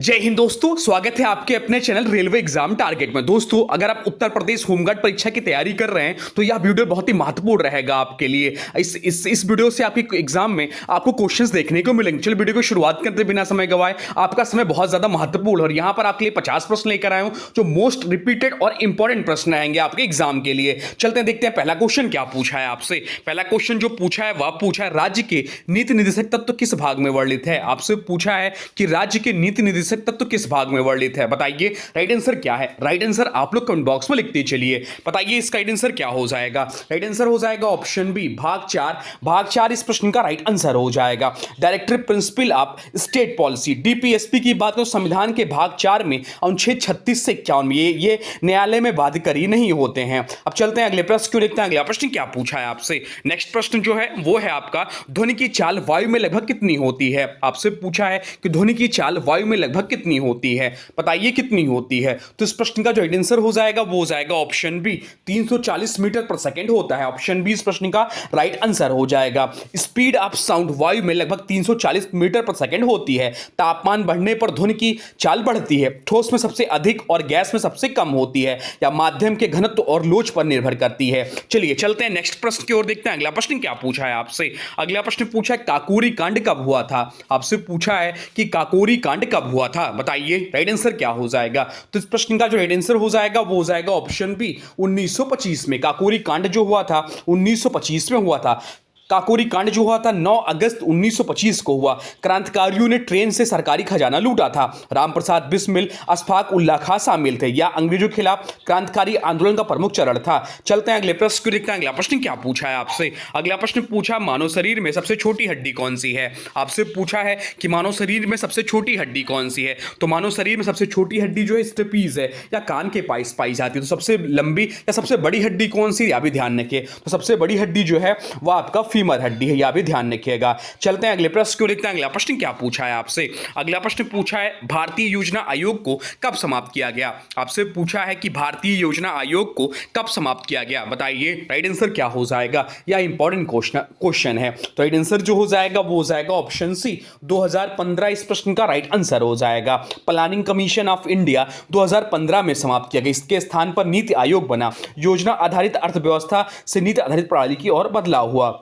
जय हिंद दोस्तों, स्वागत है आपके अपने चैनल रेलवे एग्जाम टारगेट में। दोस्तों, अगर आप उत्तर प्रदेश होमगार्ड परीक्षा की तैयारी कर रहे हैं तो यह वीडियो बहुत ही महत्वपूर्ण रहेगा आपके लिए। इस वीडियो से आपके एग्जाम में आपको क्वेश्चंस देखने को मिलेंगे। चलिए वीडियो को शुरुआत करते बिना समय गवाए, आपका समय बहुत ज्यादा महत्वपूर्ण और यहां पर आपके लिए 50 प्रश्न लेकर आया हूं जो मोस्ट रिपीटेड और इंपॉर्टेंट प्रश्न आएंगे आपके एग्जाम के लिए। चलते हैं, देखते हैं पहला क्वेश्चन क्या पूछा है आपसे। पहला क्वेश्चन जो पूछा है वह पूछा है, राज्य के नीति निर्देशक तत्व किस भाग में वर्णित है। आपसे पूछा है कि राज्य के नीति निर्देशक तत्व किस भाग में वर्णित है, बताइए राइट आंसर क्या है। राइट आंसर आप लोग कमेंट बॉक्स में लिखते चलिए, बताइए इसका राइट आंसर क्या हो जाएगा। राइट आंसर हो जाएगा ऑप्शन बी, भाग 4। भाग 4 इस प्रश्न का राइट आंसर हो जाएगा। Directive principle of state policy DPSP की बात तो संविधान के भाग 4 में अनुच्छेद 36 से 51 में ये न्यायालय में बाध्यकारी नहीं होते हैं। अब चलते हैं अगले प्रश्न को देखते हैं। अगला प्रश्न क्या पूछा है आपसे। नेक्स्ट प्रश्न जो है वो है आपका, ध्वनि की चाल वायु में लगभग कितनी होती है। आपसे पूछा है कि ध्वनि की चाल वायु में लगभग कितनी होती है, बताइए कितनी होती है। तो इस प्रश्न का जो राइट आंसर हो जाएगा वो हो जाएगा ऑप्शन बी, 340 मीटर पर सेकंड होता है। ऑप्शन बी इस प्रश्न का राइट आंसर हो जाएगा। स्पीड ऑफ साउंड वायु में लगभग 340 मीटर पर सेकंड होती है। तापमान बढ़ने पर ध्वनि की चाल बढ़ती है। ठोस में सबसे अधिक और गैस में सबसे कम होती है, या माध्यम के घनत्व और लोच पर निर्भर करती है। चलिए चलते हैं नेक्स्ट प्रश्न की ओर, देखते हैं अगला प्रश्न क्या पूछा है आपसे। अगला प्रश्न पूछा है, काकोरी कांड कब हुआ था। आपसे पूछा है कि काकोरी कांड कब हुआ था, बताइए राइट आंसर क्या हो जाएगा। तो इस प्रश्न का जो राइट आंसर हो जाएगा वो हो जाएगा ऑप्शन बी, 1925 में। काकोरी कांड जो हुआ था 1925 में हुआ था। काकोरी कांड जो हुआ था 9 अगस्त 1925 को हुआ। क्रांतिकारियों ने ट्रेन से सरकारी खजाना लूटा था। रामप्रसाद बिस्मिल, अशफाक उल्लाह खां शामिल थे। या अंग्रेजों के खिलाफ क्रांतिकारी आंदोलन का प्रमुख चरण था। चलते हैं अगले प्रश्न को देखते हैं। अगला प्रश्न क्या पूछा है आपसे। अगला प्रश्न पूछा, मानव शरीर में सबसे छोटी हड्डी कौन सी है। आपसे पूछा है कि मानव शरीर में सबसे छोटी हड्डी कौन सी है। तो मानव शरीर में सबसे छोटी हड्डी जो है स्टेपीज है, या कान के पास पाई जाती है। तो सबसे लंबी या सबसे बड़ी हड्डी कौन सी, यह भी ध्यान रखिए। तो सबसे बड़ी हड्डी जो है वह आपका फीमर हड्डी है, यह भी ध्यान रखिएगा। चलते हैं अगले प्रश्न को देखते हैं। अगला प्रश्न क्या पूछा है आपसे। अगला प्रश्न पूछा है, भारतीय योजना आयोग को कब समाप्त किया गया। आपसे पूछा है कि भारतीय योजना आयोग को कब समाप्त किया गया, बताइए राइट आंसर क्या हो जाएगा। यह इंपॉर्टेंट क्वेश्चन है। तो राइट आंसर जो हो जाएगा वो हो जाएगा ऑप्शन सी, 2015 इस प्रश्न का राइट आंसर हो जाएगा। प्लानिंग कमीशन ऑफ इंडिया 2015 में समाप्त किया गया। इसके स्थान पर नीति आयोग बना। योजना आधारित अर्थव्यवस्था से नीति आधारित प्रणाली की ओर बदलाव हुआ।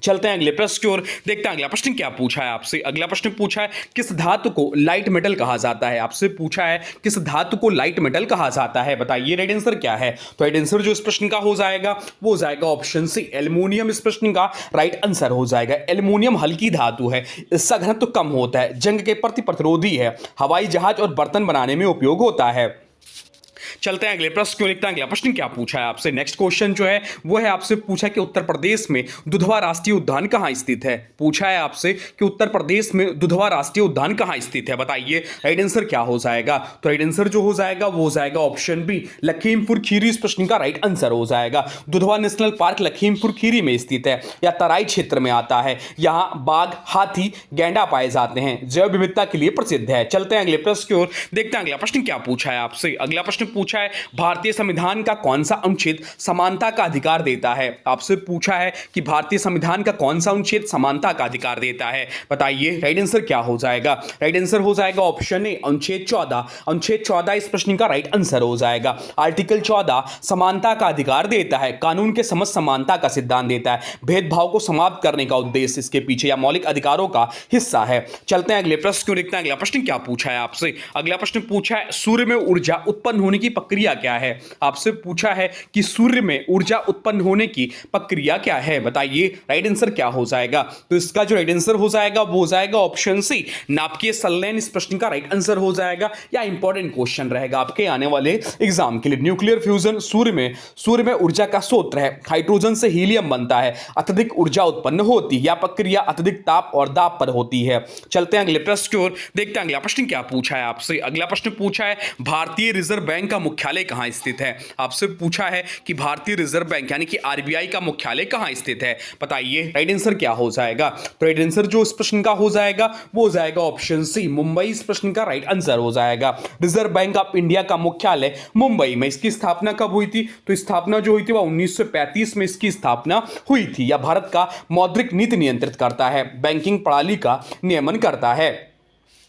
चलते हैं अगले प्रश्न की ओर, देखते हैं अगला प्रश्न क्या पूछा है आपसे। अगला प्रश्न पूछा है, किस धातु को लाइट मेटल कहा जाता है। आपसे पूछा है किस धातु को लाइट मेटल कहा जाता है, बताइए राइट आंसर क्या है। तो राइट आंसर जो इस प्रश्न का हो जाएगा वो हो जाएगा ऑप्शन सी, एल्युमिनियम इस प्रश्न का राइट आंसर हो जाएगा। एल्युमिनियम हल्की धातु है, इसका घनत्व कम होता है, जंग के प्रति प्रतिरोधी है, हवाई जहाज और बर्तन बनाने में उपयोग होता है। चलते हैं अगले प्रश्न को देखते हैं। अगला प्रश्न क्या पूछा है आपसे। नेक्स्ट क्वेश्चन जो है वो है, आपसे पूछा कि उत्तर प्रदेश में दुधवा राष्ट्रीय उद्यान कहां स्थित है। पूछा है आपसे कि उत्तर प्रदेश में दुधवा राष्ट्रीय उद्यान कहां स्थित है, बताइए राइट आंसर क्या हो जाएगा। तो राइट आंसर जो हो जाएगा वो हो जाएगा ऑप्शन बी, लखीमपुर खीरी इस प्रश्न का राइट आंसर हो जाएगा। दुधवा नेशनल पार्क लखीमपुर खीरी में स्थित है, या तराई क्षेत्र में आता है। यहाँ बाघ, हाथी, गैंडा पाए जाते हैं, जैव विविधता के लिए प्रसिद्ध है। चलते हैं अगले प्रश्न की ओर, देखते हैं अगला प्रश्न क्या पूछा है आपसे। अगला प्रश्न पूछा है, भारतीय संविधान का कौन सा अनुच्छेद समानता का अधिकार देता है। आपसे पूछा है कि भारतीय संविधान का कौन सा अनुच्छेद समानता का अधिकार देता है, बताइए राइट आंसर क्या हो जाएगा। राइट आंसर हो जाएगा ऑप्शन ए, अनुच्छेद 14। अनुच्छेद 14 इस प्रश्न का राइट आंसर हो जाएगा। आर्टिकल 14 समानता का अधिकार देता है, कानून के समस्त समानता का सिद्धांत देता है, भेदभाव को समाप्त करने का उद्देश्य इसके पीछे या मौलिक अधिकारों का हिस्सा है। चलते हैं अगले प्रश्न को देखते हैं। अगला प्रश्न क्या पूछा है आपसे। अगला प्रश्न पूछा है, सूर्य में ऊर्जा उत्पन्न होने की प्रक्रिया क्या है। आपसे पूछा है कि सूर्य में ऊर्जा उत्पन्न होने की प्रक्रिया क्या है, बताइए राइट आंसर क्या हो जाएगा। तो इसका जो राइट आंसर हो जाएगा वो हो जाएगा ऑप्शन सी, नाभिकीय संलयन इस प्रश्न का राइट आंसर हो जाएगा। या इंपॉर्टेंट क्वेश्चन रहेगा आपके आने वाले एग्जाम के लिए। न्यूक्लियर फ्यूजन, सूर्य में ऊर्जा का स्रोत है, हाइड्रोजन से हीलियम बनता है, अत्यधिक ऊर्जा उत्पन्न होती है। यह प्रक्रिया अत्यधिक ताप और दाब पर होती है। चलते हैं अगले प्रश्न की ओर, देखते हैं अगला प्रश्न क्या पूछा है आपसे। अगला प्रश्न पूछा है, भारतीय रिजर्व बैंक का मुख्यालय कहां स्थित है। आपसे पूछा है कि भारतीय रिजर्व बैंक यानी कि आरबीआई का मुख्यालय कहां स्थित है, बताइए राइट आंसर क्या हो जाएगा। तो राइट आंसर जो इस प्रश्न का हो जाएगा वो हो जाएगा ऑप्शन सी, मुंबई इस प्रश्न का राइट आंसर हो जाएगा। रिजर्व बैंक ऑफ इंडिया का मुख्यालय मुंबई में। इसकी स्थापना कब हुई थी, तो स्थापना जो हुई थी वह 1935 में इसकी स्थापना हुई थी। यह भारत का मौद्रिक नीति नियंत्रित करता है, बैंकिंग प्रणाली का नियमन करता है।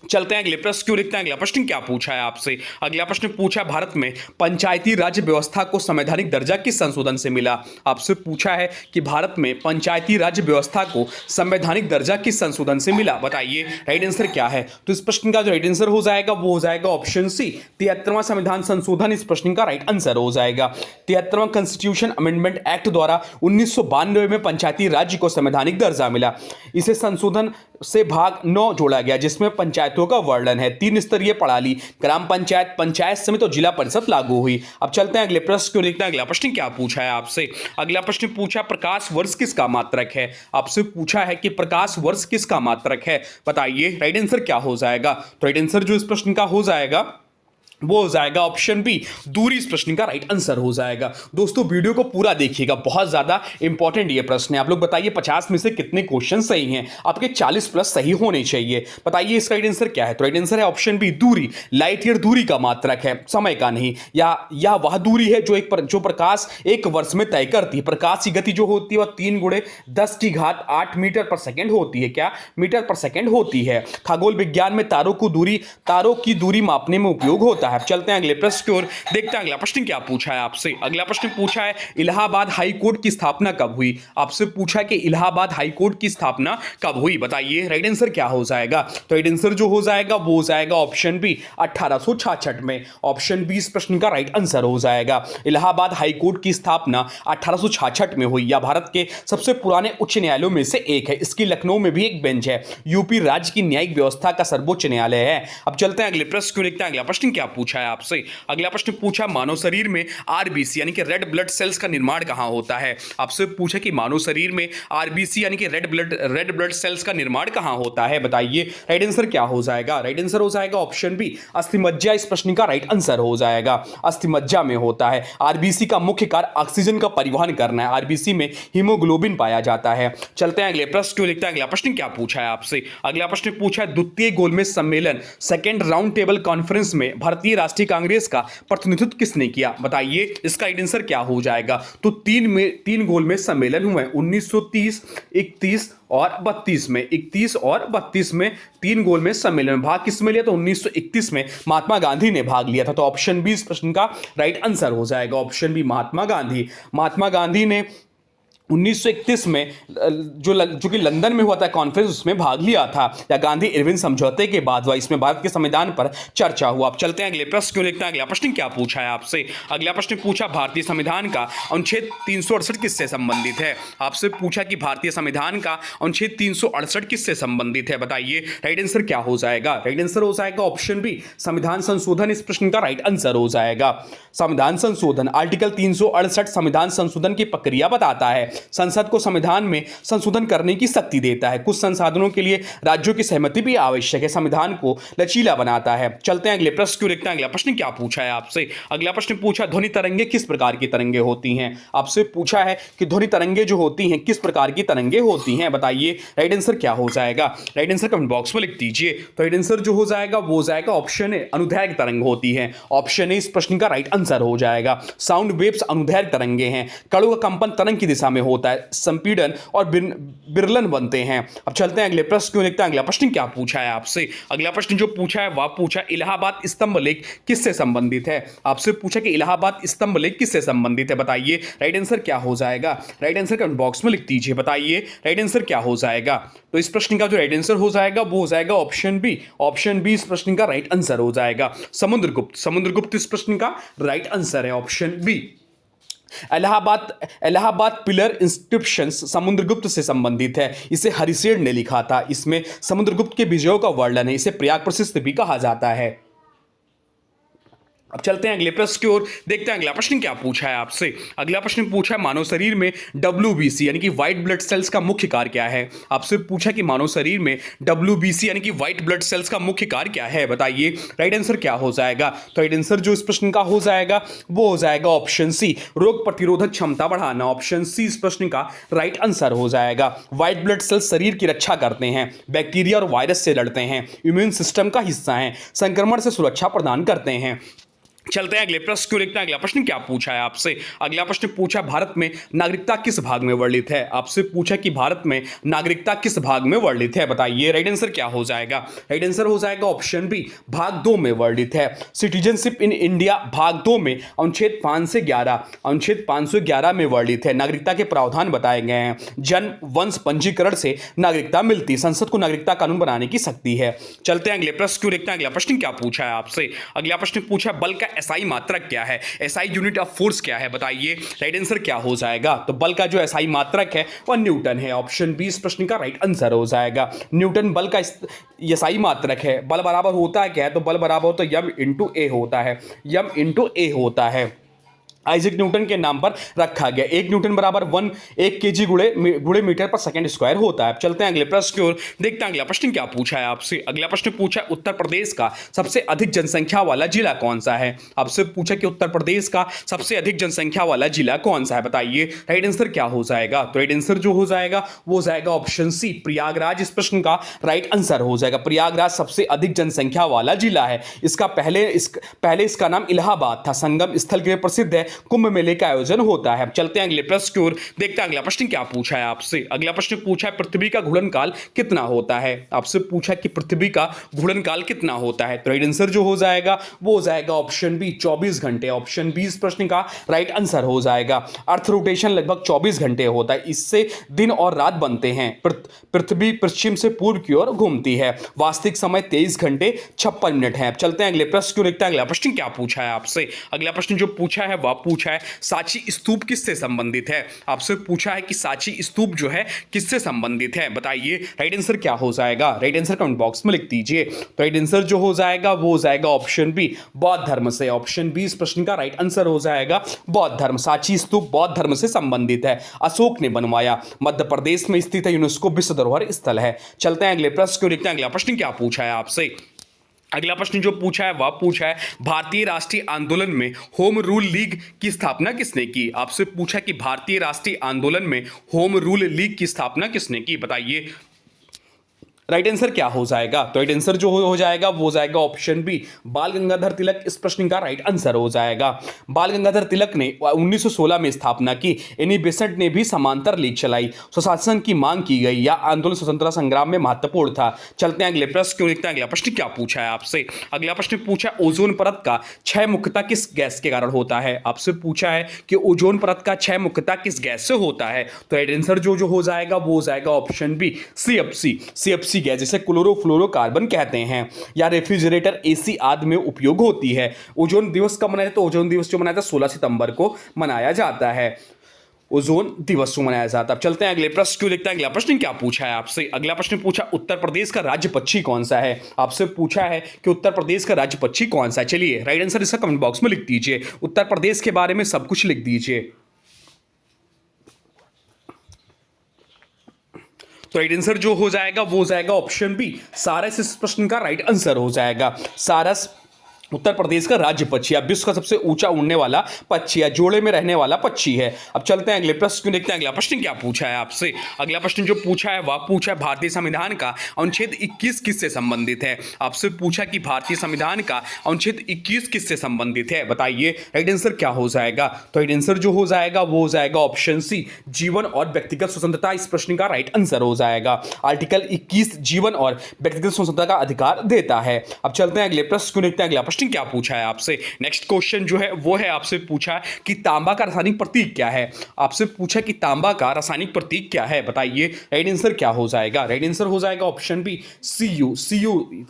चलते हैं अगले प्रश्न क्यों लिखते हैं। अगला प्रश्न क्या पूछा है आपसे। अगला प्रश्न पूछा भारत में पंचायती राज व्यवस्था को संवैधानिक दर्जा किस संशोधन से मिला। आपसे पूछा है कि भारत में पंचायती राज व्यवस्था को संवैधानिक दर्जा किस संशोधन से मिला, बताइए राइट आंसर क्या है। तो इस प्रश्न का जो राइट आंसर हो जाएगा वो हो जाएगा ऑप्शन सी, 73वां संविधान संशोधन इस प्रश्न का राइट आंसर हो जाएगा। 73वां कॉन्स्टिट्यूशन अमेंडमेंट एक्ट द्वारा 1992 में पंचायती राज्य को संवैधानिक दर्जा मिला। इसे संशोधन से भाग 9 जोड़ा गया जिसमें पंचायतों का वर्णन है। 3 स्तरीय प्रणाली ग्राम पंचायत, पंचायत समिति और जिला परिषद लागू हुई। अब चलते हैं अगले प्रश्न को देखते हैं। अगला प्रश्न क्या पूछा है आपसे। अगला प्रश्न पूछा प्रकाश वर्ष किसका मात्रक है। आपसे पूछा है कि प्रकाश वर्ष किसका मात्रक है, बताइए राइट आंसर क्या हो जाएगा। तो राइट आंसर जो इस प्रश्न का हो जाएगा वो हो जाएगा ऑप्शन बी, दूरी इस प्रश्न का राइट आंसर हो जाएगा। दोस्तों वीडियो को पूरा देखिएगा, बहुत ज्यादा इंपॉर्टेंट ये प्रश्न है। आप लोग बताइए 50 में से कितने क्वेश्चन सही हैं। आपके 40 प्लस सही होने चाहिए। बताइए इसका राइट आंसर क्या है। तो राइट आंसर है ऑप्शन बी, दूरी। लाइट ईयर दूरी का मात्रक है, समय का नहीं। या वह दूरी है जो प्रकाश एक वर्ष में तय करती है। प्रकाश की गति जो होती है वह 3 × 10⁸ मीटर पर सेकेंड होती है। क्या मीटर पर सेकेंड होती है। खगोल विज्ञान में तारों की दूरी मापने में उपयोग होता है। चलते हैं अगले प्रश्न की ओर, देखते हैं अगला प्रश्न क्या पूछा है आपसे। अगला प्रश्न पूछा है इलाहाबाद हाई कोर्ट की स्थापना कब हुई। आपसे पूछा कि इलाहाबाद हाई कोर्ट की स्थापना कब हुई, बताइए राइट आंसर क्या हो जाएगा। तो राइट आंसर जो हो जाएगा वो हो जाएगा ऑप्शन बी, 1866 में। ऑप्शन बी इस प्रश्न का राइट आंसर हो जाएगा। इलाहाबाद हाई कोर्ट की स्थापना 1866 में हुई। यह भारत के सबसे पुराने उच्च न्यायालयों में से एक है। इसकी लखनऊ में भी एक बेंच है। यूपी राज्य की न्यायिक व्यवस्था का सर्वोच्च न्यायालय है। अब चलते हैं अगले प्रश्न को देखते हैं। अगला प्रश्न क्या पूछा है आपसे। अगला प्रश्न पूछा मानव शरीर में आरबीसी यानी कि रेड ब्लड सेल्स का निर्माण कहां होता है। आपसे पूछा कि मानव शरीर में आरबीसी यानी कि रेड ब्लड सेल्स का निर्माण कहां होता है, बताइए राइट आंसर क्या हो जाएगा। राइट आंसर हो जाएगा ऑप्शन बी, अस्थिमज्जा इस प्रश्न का राइट आंसर हो जाएगा। अस्थिमज्जा में होता है। आरबीसी का मुख्य कार्य ऑक्सीजन का परिवहन करना है। आरबीसी में हीमोग्लोबिन पाया जाता है। चलते हैं अगले प्रश्न को लिखते हैं। अगला प्रश्न क्या पूछा है आपसे। अगला प्रश्न पूछा है द्वितीय गोलमेज सम्मेलन सेकेंड राउंड टेबल कॉन्फ्रेंस में भारतीय राष्ट्रीय कांग्रेस का प्रतिनिधित्व किसने किया, बताइए इसका आंसर क्या हो जाएगा। तो 3 गोलमेज सम्मेलन हुए 1930, 31 और 32 में। 31 और 32 में 3 गोलमेज सम्मेलन में भाग किसमें लिया। तो 1931 में महात्मा गांधी ने भाग लिया था। तो ऑप्शन बी इस प्रश्न का राइट आंसर हो जाएगा। ऑप्शन बी महात्मा गांधी ने 1931 में जो कि लंदन में हुआ था कॉन्फ्रेंस, उसमें भाग लिया था। या गांधी इरविन समझौते के बाद हुआ। इसमें भारत के संविधान पर चर्चा हुआ। अब चलते हैं अगले प्रश्न क्यों लिखते हैं। अगला प्रश्न क्या पूछा है आपसे। अगला प्रश्न पूछा भारतीय संविधान का अनुच्छेद 368 किससे संबंधित है। आपसे पूछा कि भारतीय संविधान का अनुच्छेद 368 किससे संबंधित है, बताइए राइट आंसर क्या हो जाएगा। राइट आंसर हो जाएगा ऑप्शन बी, संविधान संशोधन इस प्रश्न का राइट आंसर हो जाएगा। संविधान संशोधन आर्टिकल 368 संविधान संशोधन की प्रक्रिया बताता है। संसद को संविधान में संशोधन करने की शक्ति देता है। कुछ संसाधनों के लिए राज्यों की सहमति भी आवश्यक है। संविधान को लचीला बनाता है। चलते हैं अगले प्रश्न को देखते हैं। अगला प्रश्न क्या पूछा है आपसे। अगला प्रश्न पूछा ध्वनि तरंगे किस प्रकार की तरंगे होती हैं। आपसे पूछा है कि ध्वनि तरंगे जो होती हैं किस प्रकार की तरंगे होती हैं, बताइए राइट आंसर क्या हो जाएगा। राइट आंसर कमेंट बॉक्स में लिख दीजिए। तो राइट आंसर जो हो जाएगा वो हो जाएगा ऑप्शन ए, अनुदैर्घ्य तरंग होती है। ऑप्शन ए इस प्रश्न का राइट आंसर हो जाएगा। साउंड वेव्स अनुदैर्घ्य तरंगे हैं। कणों का कंपन तरंग की दिशा में होता है। संपीड़न और बिरलन बनते हैं। अब चलते हैं अगले प्रश्न को देखते हैं। अगला प्रश्न क्या पूछा है आपसे। अगला प्रश्न जो पूछा है वह पूछा इलाहाबाद स्तंभ लेख किससे संबंधित है। आपसे पूछा कि इलाहाबाद स्तंभ लेख किससे संबंधित है, बताइए राइट आंसर क्या हो जाएगा। राइट आंसर कमेंट बॉक्स में लिख दीजिए। बताइए राइट आंसर क्या हो जाएगा। तो इस प्रश्न का जो राइट आंसर हो जाएगा वो हो जाएगा ऑप्शन बी। ऑप्शन बी इस प्रश्न का राइट आंसर हो जाएगा। समुद्रगुप्त इस प्रश्न का राइट आंसर है, option B. Allahabad pillar inscriptions Samudragupta से संबंधित है। इसे हरिसेन ने लिखा था। इसमें समुद्रगुप्त के विजयों का वर्णन है। इसे प्रयाग प्रशस्त भी कहा जाता है। अब चलते हैं अगले प्रश्न की ओर, देखते हैं अगला प्रश्न क्या पूछा है आपसे। अगला प्रश्न पूछा है मानव शरीर में WBC यानी कि व्हाइट ब्लड सेल्स का मुख्य कार्य क्या है। आपसे पूछा कि मानव शरीर में WBC यानी कि व्हाइट ब्लड सेल्स का मुख्य कार्य क्या है, बताइए राइट आंसर क्या हो जाएगा। तो राइट आंसर जो इस प्रश्न का हो जाएगा वो हो जाएगा ऑप्शन सी, रोग प्रतिरोधक क्षमता बढ़ाना। ऑप्शन सी इस प्रश्न का राइट आंसर हो जाएगा। व्हाइट ब्लड सेल्स शरीर की रक्षा करते हैं, बैक्टीरिया और वायरस से लड़ते हैं, इम्यून सिस्टम का हिस्सा हैं, संक्रमण से सुरक्षा प्रदान करते हैं, चलते हैं अगले प्रश्न क्यों देखते हैं अगला प्रश्न क्या पूछा है आपसे। अगला प्रश्न पूछा भारत में नागरिकता किस भाग में वर्णित है। आपसे पूछा कि भारत में नागरिकता किस भाग में वर्णित है, बताइए राइट आंसर क्या हो जाएगा। राइट आंसर हो जाएगा ऑप्शन बी, भाग 2 में वर्णित है। सिटीजनशिप इन इंडिया भाग 2 में अनुच्छेद 511 में वर्णित है। नागरिकता के प्रावधान बताए गए हैं। जन्म वंश पंजीकरण से नागरिकता मिलती, संसद को नागरिकता कानून बनाने की शक्ति है। चलते हैं अगले प्रश्न क्यों देखते हैं अगला प्रश्न क्या पूछा है आपसे। अगला प्रश्न पूछा बल का एसआई मात्रक क्या है, एसआई यूनिट ऑफ फोर्स क्या है, बताइए राइट आंसर क्या हो जाएगा। तो बल का जो एसआई मात्रक है वह न्यूटन है। ऑप्शन बी इस प्रश्न का राइट आंसर हो जाएगा। न्यूटन बल का एसआई मात्रक है। बल बराबर होता है क्या है, तो बल बराबर होता है यम इंटू ए होता है, यम इंटू ए होता है। आइजैक न्यूटन के नाम पर रखा गया। 1 न्यूटन बराबर 1 kg गुणे मीटर पर सेकंड स्क्वायर होता है। चलते हैं अगले प्रश्न की ओर, देखते हैं अगला प्रश्न क्या पूछा है आपसे। अगला प्रश्न पूछा उत्तर प्रदेश का सबसे अधिक जनसंख्या वाला जिला कौन सा है। आपसे पूछा कि उत्तर प्रदेश का सबसे अधिक जनसंख्या वाला जिला कौन सा है, बताइए राइट आंसर क्या हो जाएगा। तो राइट आंसर जो हो जाएगा वो हो जाएगा ऑप्शन सी, प्रयागराज इस प्रश्न का राइट आंसर हो जाएगा। प्रयागराज सबसे अधिक जनसंख्या वाला जिला है। इसका पहले इसका नाम इलाहाबाद था। संगम स्थल के लिए प्रसिद्ध है, कुंभ मेले का आयोजन होता है। चलते हैं अगले प्रश्न की ओर, देखते हैं अगला प्रश्न क्या पूछा है आपसे। अगला प्रश्न पूछा है पृथ्वी का घूर्णन काल कितना होता है। आपसे पूछा कि पृथ्वी का घूर्णन काल कितना होता है। तो राइट आंसर जो हो जाएगा वो हो जाएगा ऑप्शन बी, 24 घंटे। ऑप्शन बी इस प्रश्न का राइट आंसर हो जाएगा। अर्थ रोटेशन लगभग 24 घंटे होता है। इससे दिन और रात बनते हैं। पृथ्वी पश्चिम से पूर्व की ओर घूमती है। वास्तविक समय 23 घंटे 56 मिनट है। चलते हैं अगले प्रश्न की ओर, देखते हैं अगला प्रश्न क्या पूछा है आपसे। अगला प्रश्न जो पूछा है वह पूछा है सांची स्तूप किससे संबंधित है। आपसे पूछा है कि सांची स्तूप जो है किससे संबंधित है, बताइए राइट आंसर क्या हो जाएगा। राइट आंसर कमेंट बॉक्स में लिख दीजिए। तो राइट आंसर जो हो जाएगा वो हो जाएगा ऑप्शन बी, बौद्ध धर्म से। ऑप्शन बी इस प्रश्न का राइट आंसर हो जाएगा बौद्ध धर्म। सांची स्तूप बौद्ध धर्म से संबंधित है, अशोक ने बनवाया। मध्य प्रदेश में स्थित है, यूनेस्को विश्व धरोहर स्थल है। चलते हैं अगले प्रश्न को, देखते हैं अगला प्रश्न क्या पूछा है आपसे। अगला प्रश्न जो पूछा है वह पूछा है भारतीय राष्ट्रीय आंदोलन में होम रूल लीग की स्थापना किसने की। आपसे पूछा कि भारतीय राष्ट्रीय आंदोलन में होम रूल लीग की स्थापना किसने की, बताइए राइट आंसर क्या हो जाएगा। तो राइट आंसर जो हो जाएगा वो हो जाएगा ऑप्शन बी, बाल गंगाधर तिलक इस प्रश्न का राइट आंसर हो जाएगा। बाल गंगाधर तिलक ने 1916 में स्थापना की। एनी बेसेंट ने भी समांतर लीग चलाई। स्वशासन की मांग की गई। यह आंदोलन स्वतंत्रता संग्राम में महत्वपूर्ण था। चलते हैं अगले प्रश्न क्यों, देखते हैं अगला प्रश्न क्या पूछा है आपसे। अगला प्रश्न पूछा ओजोन परत का क्षय मुख्यतः किस गैस के कारण होता है। आपसे पूछा है कि ओजोन परत का क्षय मुख्यतः किस गैस से होता है। तो राइट आंसर जो हो जाएगा वो हो जाएगा ऑप्शन बी, सीएफसी गैस, जिसे क्लोरोफ्लोरोकार्बन कहते हैं, या रेफ्रिजरेटर, एसी आदि में उपयोग होती है। ओजोन दिवस कब मनाया जाता है, तो ओजोन दिवस जो मनाया जाता है 16 सितंबर को मनाया जाता है। ओजोन दिवस को मनाया जाता है। अब चलते हैं अगले प्रश्न क्यों, देखते हैं अगला प्रश्न क्या पूछा है आपसे। अगला प्रश्न पूछा उत्तर प्रदेश का राज्य पक्षी कौन सा है। आपसे पूछा है कि उत्तर प्रदेश का राज्य पक्षी कौन सा है। चलिए राइट आंसर इसका कमेंट बॉक्स में लिख दीजिए। उत्तर प्रदेश के बारे में सब कुछ लिख दीजिए। तो राइट आंसर जो हो जाएगा वो हो जाएगा ऑप्शन बी, सारस इस प्रश्न का राइट आंसर हो जाएगा। सारस उत्तर प्रदेश का राज्य पक्षी है। विश्व का सबसे ऊंचा उड़ने वाला पक्षी है, जोड़े में रहने वाला पक्षी है। अब चलते हैं अगले प्रश्न को, देखते हैं अगला प्रश्न क्या पूछा है आपसे। अगला प्रश्न जो पूछा है वह पूछा है भारतीय संविधान का अनुच्छेद 21 किससे संबंधित है। आपसे पूछा कि भारतीय संविधान का अनुच्छेद 21 किससे संबंधित है, बताइए राइट आंसर क्या हो जाएगा। तो राइट आंसर जो हो जाएगा वो हो जाएगा ऑप्शन सी, जीवन और व्यक्तिगत स्वतंत्रता इस प्रश्न का राइट आंसर हो जाएगा। आर्टिकल 21 जीवन और व्यक्तिगत स्वतंत्रता का अधिकार देता है। अब चलते हैं अगले प्रश्न को, देखते हैं अगला प्रश्न क्या पूछा है आपसे। नेक्स्ट क्वेश्चन जो है वो है आपसे पूछा है कि तांबा का रासायनिक प्रतीक क्या है। आपसे पूछा कि तांबा का रासायनिक प्रतीक क्या है, बताइए राइट आंसर क्या हो जाएगा। राइट आंसर हो जाएगा ऑप्शन बी, सीयू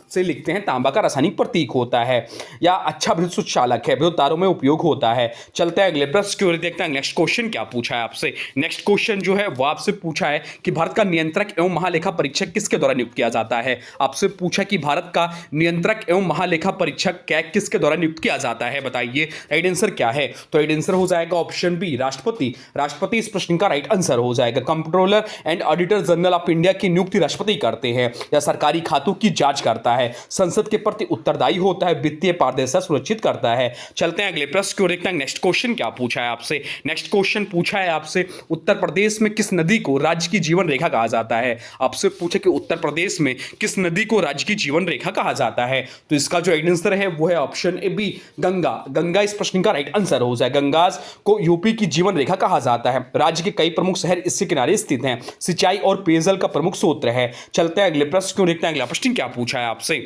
से लिखते हैं तांबा का रासायनिक प्रतीक होता है, या अच्छा विद्युत सुचालक है, विद्युत तारों में उपयोग होता है। चलते हैं अगले प्रश्न की ओर, देखते हैं नेक्स्ट क्वेश्चन क्या पूछा है आपसे। नेक्स्ट क्वेश्चन जो है वो आपसे पूछा है कि भारत का नियंत्रक एवं महालेखा परीक्षक किसके द्वारा नियुक्त किया जाता है। आपसे पूछा कि भारत का नियंत्रक एवं महालेखा परीक्षक किसके द्वारा नियुक्त किया जाता है, बताइए राइट आंसर क्या है। तो राइट आंसर हो जाएगा ऑप्शन बी, राष्ट्रपति इस प्रश्न का राइट आंसर हो जाएगा। Controller and auditor general of India की नियुक्ति राष्ट्रपति करते हैं, या सरकारी खातों की जांच करता है, संसद के प्रति उत्तरदायी होता है, वित्तीय पारदर्शिता सुनिश्चित करता है। चलते हैं अगले प्रश्न की ओर, देखते हैं नेक्स्ट क्वेश्चन क्या पूछा है आपसे। नेक्स्ट क्वेश्चन पूछा है आपसे उत्तर प्रदेश में किस नदी को राज्य की जीवन रेखा कहा जाता है। आपसे पूछे कि उत्तर प्रदेश में किस नदी को राज्य की जीवन रेखा कहा जाता है। तो इसका जो राइट आंसर है वो है option A B Ganga. Ganga इस प्रश्न का राइट आंसर हो जाएगा। गंगाज को यूपी की जीवन रेखा कहा जाता है। राज्य के कई प्रमुख शहर इसके किनारे स्थित हैं। सिंचाई और पेयजल का प्रमुख स्रोत है। चलते हैं अगले प्रश्न को देखते हैं। अगला प्रश्न क्या पूछा है आपसे।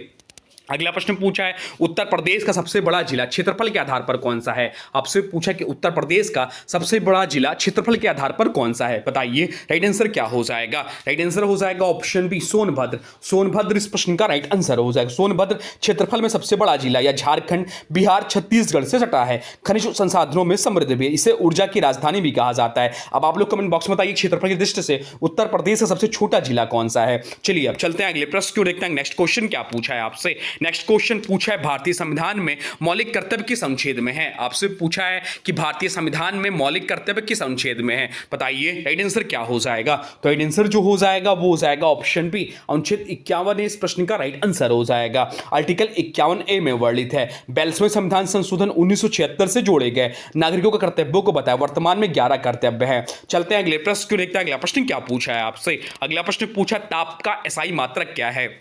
अगला प्रश्न पूछा है उत्तर प्रदेश का सबसे बड़ा जिला क्षेत्रफल के आधार पर कौन सा है। आपसे पूछा कि उत्तर प्रदेश का सबसे बड़ा जिला क्षेत्रफल के आधार पर कौन सा है, बताइए राइट आंसर क्या हो जाएगा। राइट आंसर हो जाएगा ऑप्शन बी सोनभद्र। सोनभद्र इस प्रश्न का राइट आंसर हो जाएगा। सोनभद्र क्षेत्रफल में सबसे बड़ा जिला या झारखंड, बिहार, छत्तीसगढ़ से सटा है। खनिज संसाधनों में समृद्ध भी है। इसे ऊर्जा की राजधानी भी कहा जाता है। अब आप लोग कमेंट बॉक्स में बताइए क्षेत्रफल की दृष्टि से उत्तर प्रदेश का सबसे छोटा जिला कौन सा है। चलिए अब चलते हैं अगले प्रश्न को देखते हैं। नेक्स्ट क्वेश्चन क्या पूछा है आपसे। नेक्स्ट क्वेश्चन पूछा है भारतीय संविधान में मौलिक कर्तव्य किस अनुच्छेद में है। आपसे पूछा है कि भारतीय संविधान में मौलिक कर्तव्य किस अनुच्छेद में है, बताइए राइट आंसर क्या हो जाएगा। तो राइट आंसर जो हो जाएगा वो हो जाएगा ऑप्शन बी अनुच्छेद 51 इस प्रश्न का राइट आंसर हो जाएगा। आर्टिकल 51A में वर्णित है 42वें संविधान संशोधन 1976 से जोड़े गए नागरिकों के कर्तव्यों को बताया। वर्तमान में 11 कर्तव्य हैं। चलते हैं अगले प्रश्न को देखते हैं। अगला प्रश्न क्या पूछा है आपसे। अगला प्रश्न पूछा ताप का एसआई मात्रक क्या है।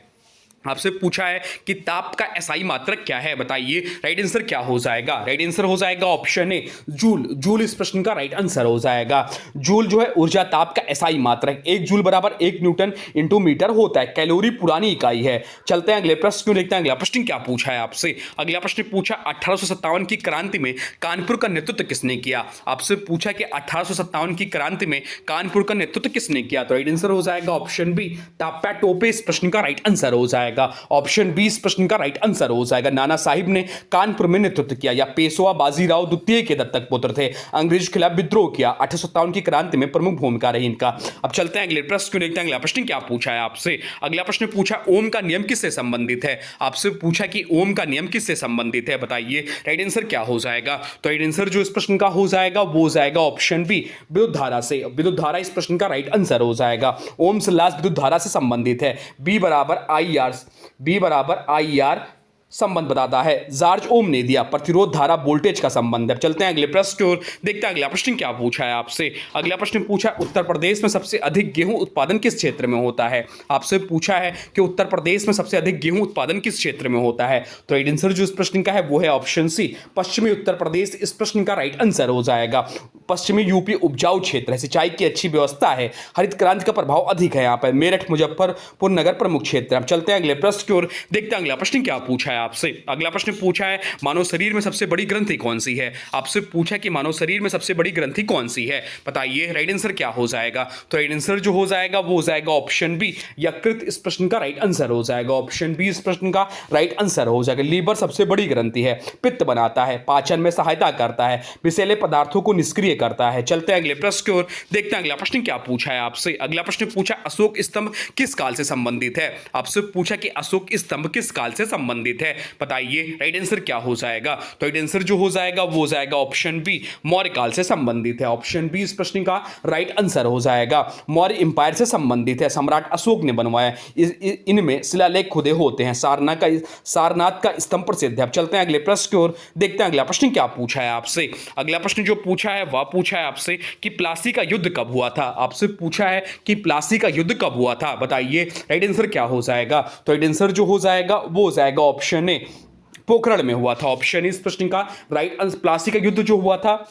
आपसे पूछा है कि ताप का एसआई मात्रक क्या है, बताइए राइट आंसर क्या हो जाएगा। राइट आंसर हो जाएगा ऑप्शन ए जूल। जूल इस प्रश्न का राइट आंसर हो जाएगा। जूल जो है ऊर्जा ताप का एसआई मात्रक। 1 जूल बराबर 1 न्यूटन इंटू मीटर होता है। कैलोरी पुरानी इकाई है। चलते हैं अगले प्रश्न को देखते हैं। अगला प्रश्न क्या पूछा है आपसे। अगला प्रश्न पूछा 1857 की क्रांति में कानपुर का नेतृत्व किसने किया। आपसे पूछा कि 1857 की क्रांति में कानपुर का नेतृत्व किसने किया। तो राइट आंसर हो जाएगा ऑप्शन बी ताप्या टोपे इस प्रश्न का राइट आंसर हो जाएगा। ऑप्शन बी इस प्रश्न का राइट आंसर हो जाएगा। नाना साहिब ने कानपुर में नेतृत्व किया या पेशवा बाजीराव द्वितीय के दत्तक पुत्र थे। अंग्रेजों के खिलाफ विद्रोह किया। 1857 की क्रांति में प्रमुख भूमिका रही इनका। अब चलते हैं अगले प्रश्न को देखते हैं। अगला प्रश्न क्या पूछा है आपसे। अगला प्रश्न पूछा ओम का नियम किससे संबंधित है। आपसे पूछा कि ओम का नियम किससे संबंधित है, बताइए राइट आंसर क्या हो जाएगा। तो राइट आंसर जो इस प्रश्न का हो जाएगा वो हो जाएगा ऑप्शन बी विद्युत धारा से। विद्युत धारा इस प्रश्न का राइट आंसर हो जाएगा। ओम से लास्ट विद्युत धारा से संबंधित है। बी बराबर आई आर संबंध बताता है। जॉर्ज ओम ने दिया प्रतिरोध धारा वोल्टेज का संबंध है। चलते हैं अगले प्रश्न की ओर, देखते हैं अगला प्रश्न क्या पूछा है आपसे। अगला प्रश्न पूछा है उत्तर प्रदेश में सबसे अधिक गेहूं उत्पादन किस क्षेत्र में होता है। आपसे पूछा है कि उत्तर प्रदेश में सबसे अधिक गेहूं उत्पादन किस क्षेत्र में होता है। तो राइट आंसर जो इस प्रश्न का है वो है ऑप्शन सी पश्चिमी उत्तर प्रदेश इस प्रश्न का राइट आंसर हो जाएगा। पश्चिमी यूपी उपजाऊ क्षेत्र है। सिंचाई की अच्छी व्यवस्था है। हरित क्रांति का प्रभाव अधिक है यहाँ पर। मेरठ मुजफ्फरपुर नगर प्रमुख क्षेत्र। अब चलते हैं अगले प्रश्न की ओर, देखते हैं अगला प्रश्न क्या पूछा है आपसे। अगला प्रश्न पूछा है मानव शरीर में सबसे बड़ी ग्रंथि कौन सी है। आपसे पूछा कि मानव शरीर में सबसे बड़ी ग्रंथि कौन सी है, बताइए राइट आंसर क्या हो जाएगा। तो राइट आंसर जो हो जाएगा वो हो जाएगा ऑप्शन बी यकृत इस प्रश्न का राइट आंसर हो जाएगा। ऑप्शन बी इस प्रश्न का राइट आंसर हो जाएगा। लीवर सबसे बड़ी ग्रंथि है। पित्त बनाता है, पाचन में सहायता करता है, विषैले पदार्थों को निष्क्रिय करता है। चलते हैं अगले प्रश्न की ओर, देखते हैं अगला प्रश्न क्या पूछा है आपसे। अगला प्रश्न पूछा अशोक स्तंभ किस काल से संबंधित है। आपसे पूछा कि अशोक स्तंभ किस काल से संबंधित है, बताइए राइट आंसर क्या हो जाएगा। तो राइट आंसर जो हो जाएगा वो हो जाएगा ऑप्शन बी मौर्य काल से संबंधित है। ऑप्शन बी इस प्रश्न का राइट आंसर हो जाएगा। मौर्य एम्पायर से संबंधित है। सम्राट अशोक ने बनवाया। इनमें शिलालेख खुदे होते हैं। सारनाथ का स्तंभ प्रसिद्ध है। अब चलते हैं अगले प्रश्न की ओर, देखते हैं अगला प्रश्न क्या पूछा है आपसे। अगला प्रश्न जो पूछा है वह पूछा है आपसे कि प्लासी का युद्ध कब हुआ था। आपसे पूछा है कि प्लासी का युद्ध कब हुआ था, बताइए राइट आंसर क्या हो जाएगा। तो राइट आंसर जो हो जाएगा वो हो जाएगा ऑप्शन ए पोखरण में हुआ था। ऑप्शन इस प्रश्न का राइट आंसर। प्लासी का युद्ध जो हुआ था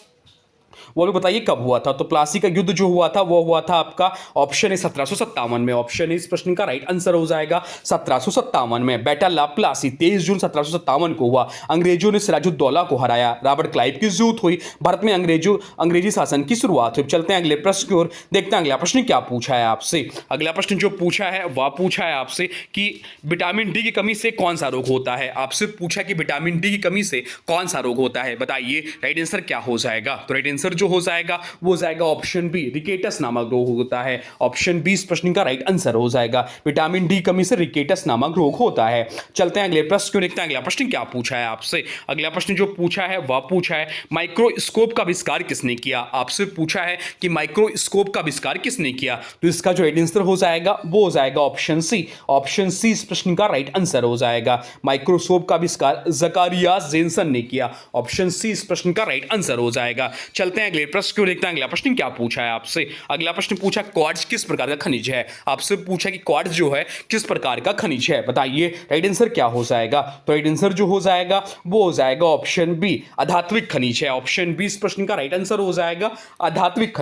वो भी बताइए कब हुआ था। तो प्लासी का युद्ध जो हुआ था वो हुआ था आपका ऑप्शन है 1757 में। ऑप्शन इस प्रश्न का राइट आंसर हो जाएगा 1757 में। बैटल ऑफ प्लासी 23 जून 1757 को हुआ। अंग्रेजों ने सिराजुद्दौला को हराया। रॉबर्ट क्लाइव की जीत हुई। भारत में अंग्रेजी शासन की शुरुआत हुई। चलते हैं अगले प्रश्न की ओर, देखते हैं अगला प्रश्न क्या पूछा है आपसे। अगला प्रश्न जो पूछा है वह पूछा है आपसे कि विटामिन डी की कमी से कौन सा रोग होता है। आपसे पूछा कि विटामिन डी की कमी से कौन सा रोग होता है, बताइए राइट आंसर क्या हो जाएगा। तो राइट आंसर जो हो जाएगा वो हो जाएगा ऑप्शन बी रिकेटस नामक रोग होता है। ऑप्शन बी इस प्रश्न का राइट आंसर हो जाएगा। विटामिन डी कमी से रिकेटस नामक रोग होता है। चलते हैं अगले प्रश्न को, देखते हैं अगला प्रश्न क्या पूछा है आपसे। अगला प्रश्न जो पूछा है वह पूछा है माइक्रोस्कोप का आविष्कार किसने किया। आपसे पूछा है कि माइक्रोस्कोप का आविष्कार किसने किया। तो इसका जो राइट आंसर हो जाएगा वो हो जाएगा ऑप्शन सी। ऑप्शन सी इस प्रश्न का राइट आंसर हो जाएगा। माइक्रोस्कोप का आविष्कार ज़कारियास जेनसन ने किया। ऑप्शन सी इस प्रश्न का राइट आंसर हो जाएगा। चलते चलते हैं अगले प्रश्न को देखते हैं। अगला प्रश्न क्या पूछा है आपसे। अगला प्रश्न पूछा क्वार्ट्ज किस प्रकार का खनिज है। आपसे पूछा कि क्वार्ट्ज जो है किस प्रकार का खनिज है, बताइए राइट आंसर क्या हो जाएगा। तो राइट आंसर जो हो जाएगा वो हो जाएगा ऑप्शन बी, अधात्विक खनिज है। ऑप्शन बी इस प्रश्न का राइट आंसर हो जाएगा, अधात्विक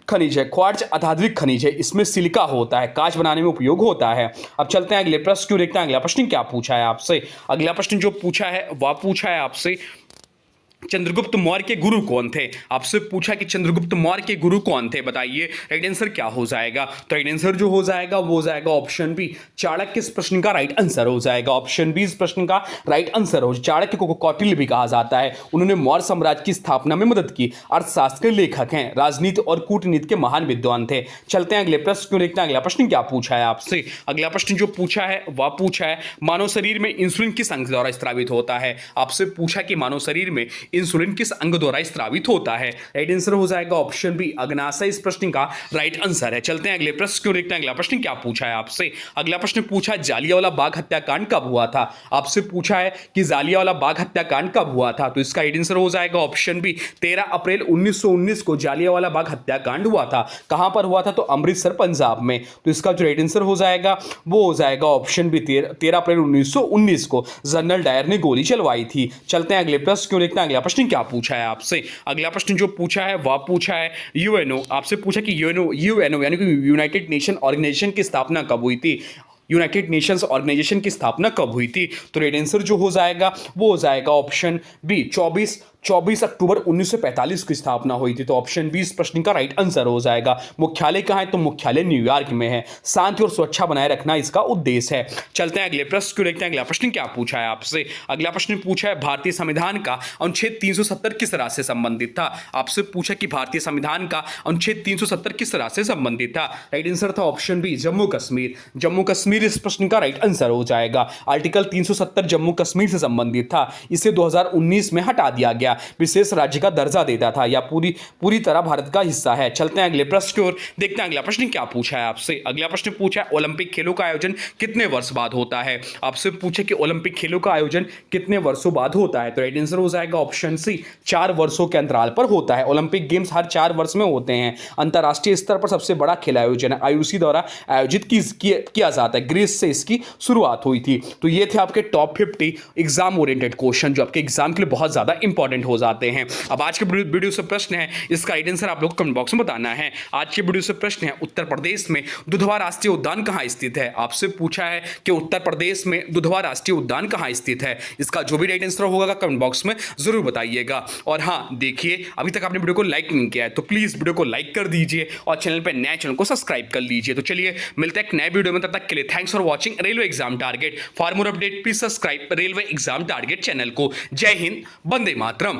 खनिज है। क्वार्ट्ज अधात्विक खनिज है, इसमें सिलिका होता है, कांच बनाने में उपयोग होता है। अब चलते हैं अगले प्रश्न को देखते हैं। अगला प्रश्न क्या पूछा है आपसे। अगला प्रश्न जो पूछा है वह पूछा है आपसे चंद्रगुप्त मौर्य के गुरु कौन थे। आपसे पूछा कि चंद्रगुप्त मौर्य के गुरु कौन थे, बताइए राइट आंसर क्या हो जाएगा। तो राइट आंसर जो हो जाएगा वो हो जाएगा ऑप्शन बी, चाणक्य इस प्रश्न का राइट आंसर हो जाएगा। ऑप्शन बी इस प्रश्न का राइट आंसर हो। चाणक्य को कौटिल्य भी कहा जाता है, उन्होंने मौर्य साम्राज्य की स्थापना में मदद की, अर्थशास्त्र के लेखक हैं, राजनीति और कूटनीति के महान विद्वान थे। चलते हैं अगले प्रश्न को देखते हैं। अगला प्रश्न क्या पूछा है आपसे। अगला प्रश्न जो पूछा है वह पूछा है मानव शरीर में इंसुलिन किस अंग द्वारा स्रावित होता है। आपसे पूछा कि मानव शरीर में इंसुलिन किस अंग द्वारा स्रावित होता है। राइट आंसर हो जाएगा ऑप्शन बी, अग्नाशय इस प्रश्न का राइट आंसर है। चलते हैं अगले प्रश्न को देखते हैं। अगला प्रश्न क्या पूछा है आपसे। अगला प्रश्न पूछा जालियांवाला बाग हत्याकांड कब हुआ था। आपसे पूछा है कि जालियांवाला बाग हत्याकांड कब हुआ था, तो इसका राइट आंसर हो जाएगा ऑप्शन बी, 13 अप्रैल 1919 को जालियांवाला बाग हत्याकांड हुआ था। कहां पर हुआ था, तो अमृतसर पंजाब में। तो इसका जो राइट आंसर हो जाएगा वो हो जाएगा ऑप्शन बी, 13 अप्रैल 1919 को जनरल डायर ने गोली चलवाई थी। चलते हैं अगले प्रश्न को देखते हैं। अगला प्रश्न क्या पूछा है आपसे। अगला प्रश्न जो पूछा है वह पूछा है यूएनओ। आपसे पूछा कि यूएनओ यानी कि यूनाइटेड नेशन ऑर्गेनाइजेशन की स्थापना कब हुई थी। यूनाइटेड नेशंस ऑर्गेनाइजेशन की स्थापना कब हुई थी, तो राइट आंसर जो हो जाएगा वो हो जाएगा ऑप्शन बी, 24 अक्टूबर 1945 की स्थापना हुई थी। तो ऑप्शन बी इस प्रश्न का राइट आंसर हो जाएगा। मुख्यालय कहां है, तो मुख्यालय न्यूयॉर्क में है। शांति और सुरक्षा बनाए रखना इसका उद्देश्य है। चलते हैं अगले प्रश्न को देखते हैं। अगला प्रश्न क्या पूछा है आपसे। अगला प्रश्न पूछा है भारतीय संविधान का अनुच्छेद 370 किस राज्य से संबंधित था। आपसे पूछा कि भारतीय संविधान का अनुच्छेद 370 किस राज्य से संबंधित था। राइट आंसर था ऑप्शन बी, जम्मू कश्मीर। जम्मू कश्मीर इस प्रश्न का राइट आंसर हो जाएगा। आर्टिकल 370 जम्मू कश्मीर से संबंधित था, इसे 2019 में हटा दिया गया, विशेष राज्य का दर्जा देता था, या पूरी तरह भारत का हिस्सा है। चलते हैं अगले प्रश्न की ओर, देखते हैं अगला प्रश्न क्या पूछा है आपसे। अगला प्रश्न पूछा है ओलंपिक खेलों का आयोजन कितने वर्ष बाद होता है। आपसे पूछे कि ओलंपिक खेलों का आयोजन कितने वर्षों बाद होता है, तो राइट आंसर हो जाएगा ऑप्शन सी, 4 वर्षों के अंतराल पर होता है। ओलंपिक गेम्स हर 4 वर्ष में होते हैं। अंतर्राष्ट्रीय स्तर पर सबसे बड़ा खेल आयोजन है, आईओसी द्वारा आयोजित किया जाता है। ग्रीस से इसकी शुरुआत हुई थी। तो ये थे आपके टॉप 50 एग्जाम ओरिएंटेड क्वेश्चन जो आपके एग्जाम के लिए बहुत ज्यादा इंपॉर्टेंट हो जाते हैं। अब आज के वीडियो से प्रश्न है, इसका राइट आंसर आप लोग को कमेंट बॉक्स में बताना है। आज के वीडियो से प्रश्न है उत्तर प्रदेश में दुधवा राष्ट्रीय उद्यान कहां स्थित है। आपसे पूछा है कि उत्तर प्रदेश में दुधवा राष्ट्रीय उद्यान कहां स्थित है। इसका जो भी राइट आंसर होगा कमेंट बॉक्स में जरूर बताइएगा। और हाँ देखिए, अभी तक आपने वीडियो को लाइक नहीं किया है तो प्लीज वीडियो को लाइक कर दीजिए और चैनल पर नए चैनल को सब्सक्राइब कर लीजिए। तो चलिए मिलते हैं एक नए वीडियो में, तब तक के लिए thanks for watching railway exam target. For more update please subscribe railway exam target channel को। जय हिंद, वंदे मातरम।